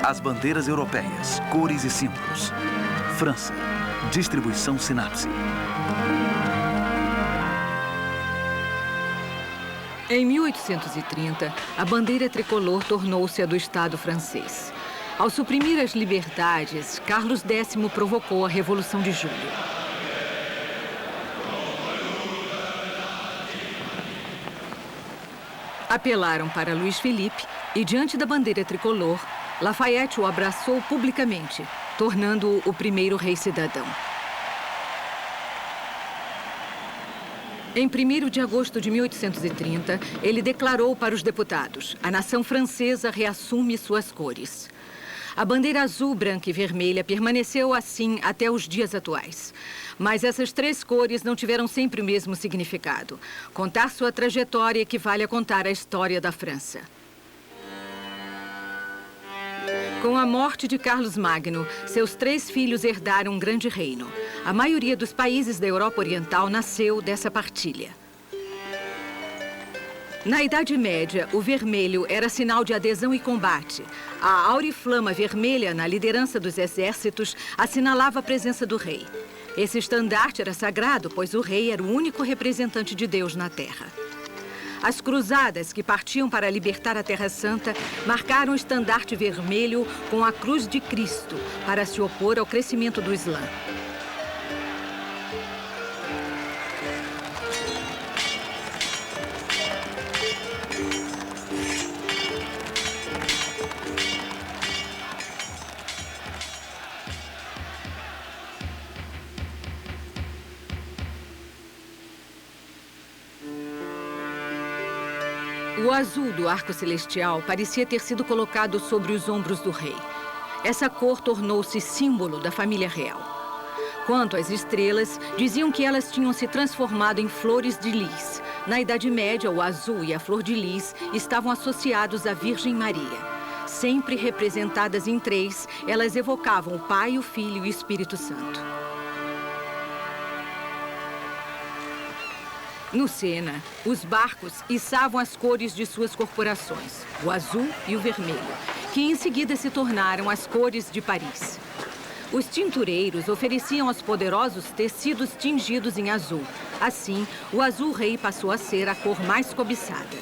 As bandeiras europeias, cores e símbolos. França. Distribuição Sinapse. Em 1830, a bandeira tricolor tornou-se a do Estado francês. Ao suprimir as liberdades, Carlos X provocou a Revolução de Julho. Apelaram para Luís Felipe e, diante da bandeira tricolor, Lafayette o abraçou publicamente, tornando-o o primeiro rei cidadão. Em 1º de agosto de 1830, ele declarou para os deputados: a nação francesa reassume suas cores. A bandeira azul, branca e vermelha permaneceu assim até os dias atuais. Mas essas três cores não tiveram sempre o mesmo significado. Contar sua trajetória equivale a contar a história da França. Com a morte de Carlos Magno, seus 3 filhos herdaram um grande reino. A maioria dos países da Europa Oriental nasceu dessa partilha. Na Idade Média, o vermelho era sinal de adesão e combate. A auriflama vermelha, na liderança dos exércitos, assinalava a presença do rei. Esse estandarte era sagrado, pois o rei era o único representante de Deus na terra. As cruzadas que partiam para libertar a Terra Santa marcaram o estandarte vermelho com a cruz de Cristo para se opor ao crescimento do Islã. O azul do arco celestial parecia ter sido colocado sobre os ombros do rei. Essa cor tornou-se símbolo da família real. Quanto às estrelas, diziam que elas tinham se transformado em flores de lis. Na Idade Média, o azul e a flor de lis estavam associados à Virgem Maria. Sempre representadas em 3, elas evocavam o Pai, o Filho e o Espírito Santo. No Sena, os barcos içavam as cores de suas corporações, o azul e o vermelho, que em seguida se tornaram as cores de Paris. Os tintureiros ofereciam aos poderosos tecidos tingidos em azul. Assim, o azul rei passou a ser a cor mais cobiçada.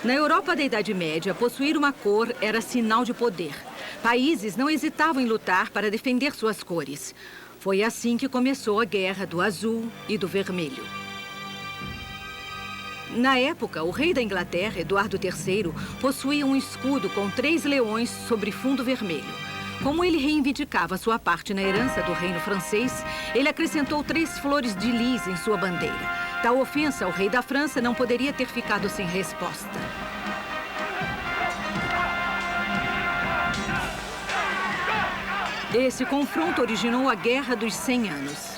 Na Europa da Idade Média, possuir uma cor era sinal de poder. Países não hesitavam em lutar para defender suas cores. Foi assim que começou a Guerra do Azul e do Vermelho. Na época, o rei da Inglaterra, Eduardo III, possuía um escudo com 3 leões sobre fundo vermelho. Como ele reivindicava sua parte na herança do reino francês, ele acrescentou 3 flores de lis em sua bandeira. Tal ofensa ao rei da França não poderia ter ficado sem resposta. Esse confronto originou a Guerra dos 100 Anos.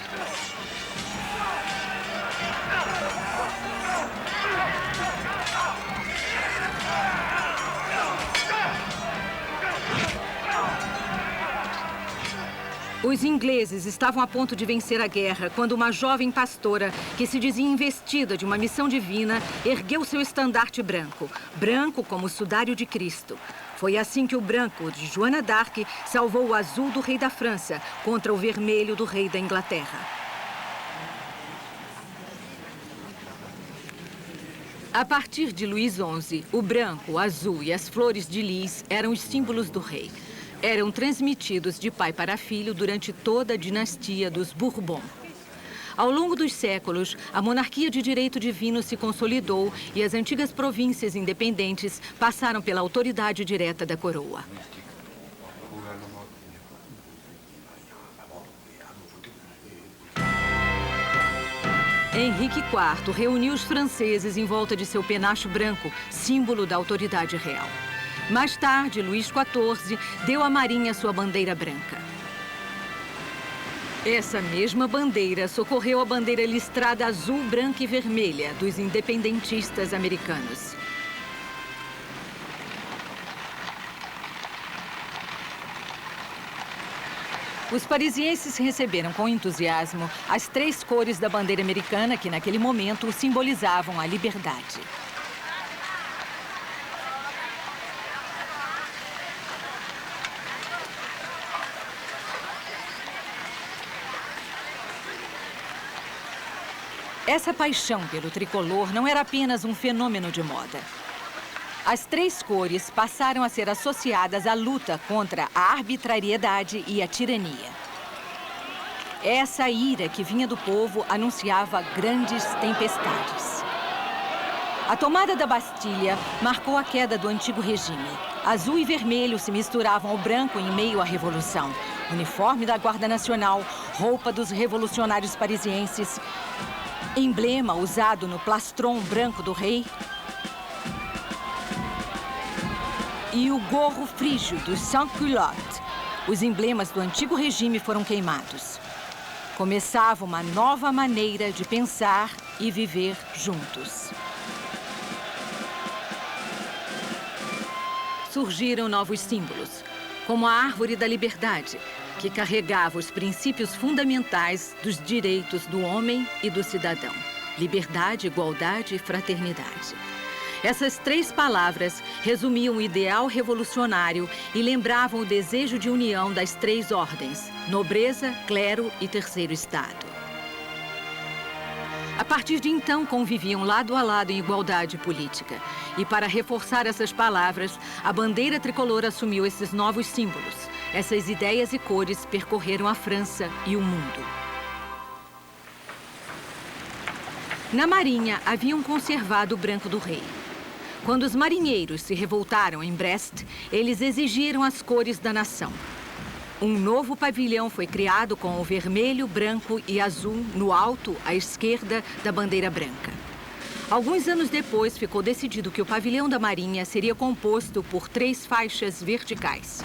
Os ingleses estavam a ponto de vencer a guerra quando uma jovem pastora, que se dizia investida de uma missão divina, ergueu seu estandarte branco, branco como o sudário de Cristo. Foi assim que o branco de Joana d'Arc salvou o azul do rei da França contra o vermelho do rei da Inglaterra. A partir de Luís XI, o branco, o azul e as flores de lis eram os símbolos do rei. Eram transmitidos de pai para filho durante toda a dinastia dos Bourbon. Ao longo dos séculos, a monarquia de direito divino se consolidou e as antigas províncias independentes passaram pela autoridade direta da coroa. Henrique IV reuniu os franceses em volta de seu penacho branco, símbolo da autoridade real. Mais tarde, Luís XIV deu à marinha sua bandeira branca. Essa mesma bandeira socorreu a bandeira listrada azul, branca e vermelha dos independentistas americanos. Os parisienses receberam com entusiasmo as 3 cores da bandeira americana que, naquele momento, simbolizavam a liberdade. Essa paixão pelo tricolor não era apenas um fenômeno de moda. As três cores passaram a ser associadas à luta contra a arbitrariedade e a tirania. Essa ira que vinha do povo anunciava grandes tempestades. A tomada da Bastilha marcou a queda do antigo regime. Azul e vermelho se misturavam ao branco em meio à Revolução. Uniforme da Guarda Nacional, roupa dos revolucionários parisienses, emblema usado no plastron branco do rei e o gorro frígio dos sans-culottes. Os emblemas do antigo regime foram queimados. Começava uma nova maneira de pensar e viver juntos. Surgiram novos símbolos, como a Árvore da Liberdade, que carregava os princípios fundamentais dos direitos do homem e do cidadão: liberdade, igualdade e fraternidade. Essas três palavras resumiam o ideal revolucionário e lembravam o desejo de união das três ordens: nobreza, clero e terceiro estado. A partir de então, conviviam lado a lado em igualdade política. E para reforçar essas palavras, a bandeira tricolor assumiu esses novos símbolos. Essas ideias e cores percorreram a França e o mundo. Na Marinha, haviam conservado o branco do rei. Quando os marinheiros se revoltaram em Brest, eles exigiram as cores da nação. Um novo pavilhão foi criado com o vermelho, branco e azul no alto, à esquerda da bandeira branca. Alguns anos depois, ficou decidido que o pavilhão da Marinha seria composto por 3 faixas verticais.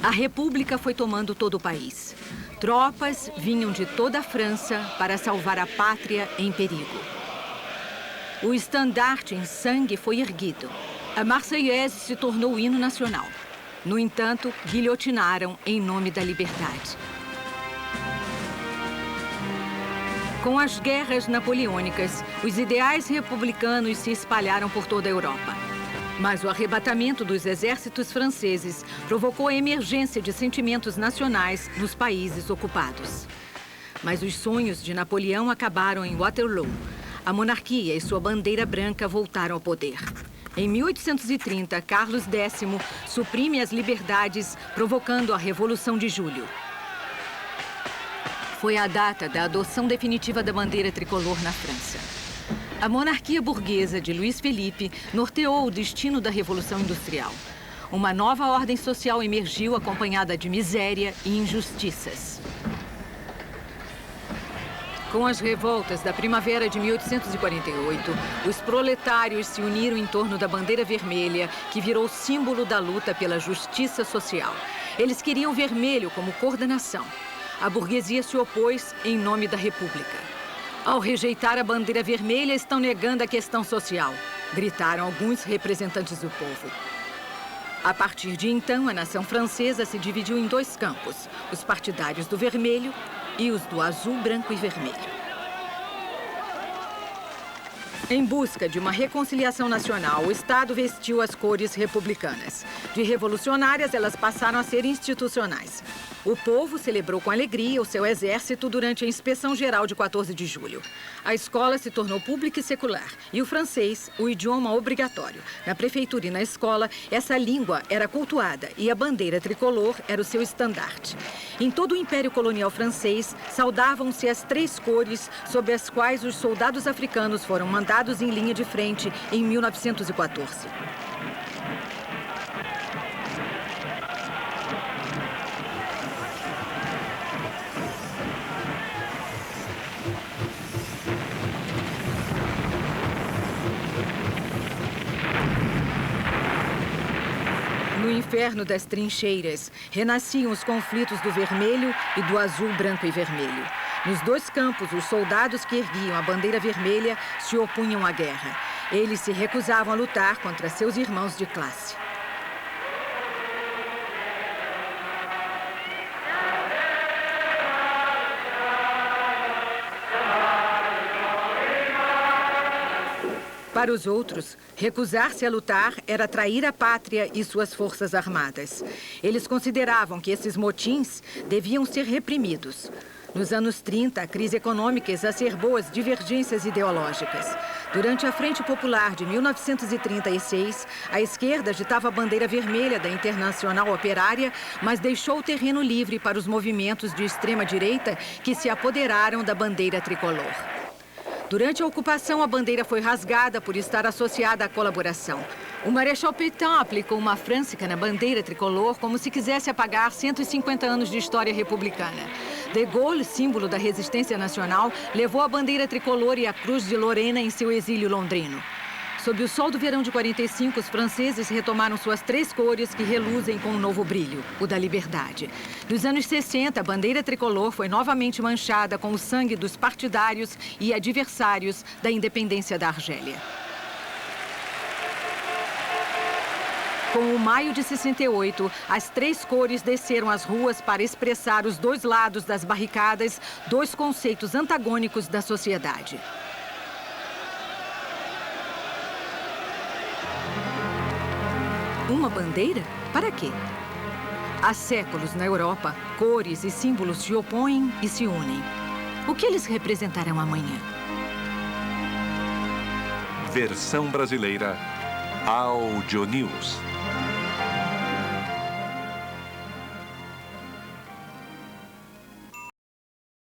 A República foi tomando todo o país. Tropas vinham de toda a França para salvar a pátria em perigo. O estandarte em sangue foi erguido. A Marseillaise se tornou o hino nacional. No entanto, guilhotinaram em nome da liberdade. Com as guerras napoleônicas, os ideais republicanos se espalharam por toda a Europa. Mas o arrebatamento dos exércitos franceses provocou a emergência de sentimentos nacionais nos países ocupados. Mas os sonhos de Napoleão acabaram em Waterloo. A monarquia e sua bandeira branca voltaram ao poder. Em 1830, Carlos X suprime as liberdades, provocando a Revolução de Julho. Foi a data da adoção definitiva da bandeira tricolor na França. A monarquia burguesa de Luís Felipe norteou o destino da Revolução Industrial. Uma nova ordem social emergiu acompanhada de miséria e injustiças. Com as revoltas da primavera de 1848, os proletários se uniram em torno da bandeira vermelha, que virou símbolo da luta pela justiça social. Eles queriam vermelho como cor da nação. A burguesia se opôs em nome da República. Ao rejeitar a bandeira vermelha, estão negando a questão social, gritaram alguns representantes do povo. A partir de então, a nação francesa se dividiu em 2 campos: os partidários do vermelho e os do azul, branco e vermelho. Em busca de uma reconciliação nacional, o Estado vestiu as cores republicanas. De revolucionárias, elas passaram a ser institucionais. O povo celebrou com alegria o seu exército durante a inspeção geral de 14 de julho. A escola se tornou pública e secular, e o francês, o idioma obrigatório. Na prefeitura e na escola, essa língua era cultuada e a bandeira tricolor era o seu estandarte. Em todo o Império Colonial francês, saudavam-se as 3 cores sob as quais os soldados africanos foram mandados em linha de frente em 1914. No inferno das trincheiras, renasciam os conflitos do vermelho e do azul, branco e vermelho. Nos 2 campos, os soldados que erguiam a bandeira vermelha se opunham à guerra. Eles se recusavam a lutar contra seus irmãos de classe. Para os outros, recusar-se a lutar era trair a pátria e suas forças armadas. Eles consideravam que esses motins deviam ser reprimidos. Nos anos 30, a crise econômica exacerbou as divergências ideológicas. Durante a Frente Popular de 1936, a esquerda agitava a bandeira vermelha da Internacional Operária, mas deixou o terreno livre para os movimentos de extrema-direita que se apoderaram da bandeira tricolor. Durante a ocupação, a bandeira foi rasgada por estar associada à colaboração. O Marechal Pétain aplicou uma frânsica na bandeira tricolor como se quisesse apagar 150 anos de história republicana. De Gaulle, símbolo da resistência nacional, levou a bandeira tricolor e a Cruz de Lorena em seu exílio londrino. Sob o sol do verão de 45, os franceses retomaram suas 3 cores que reluzem com um novo brilho, o da liberdade. Nos anos 60, a bandeira tricolor foi novamente manchada com o sangue dos partidários e adversários da independência da Argélia. Com o maio de 68, as 3 cores desceram às ruas para expressar os 2 lados das barricadas, 2 conceitos antagônicos da sociedade. Uma bandeira? Para quê? Há séculos na Europa, cores e símbolos se opõem e se unem. O que eles representarão amanhã? Versão brasileira Audio News.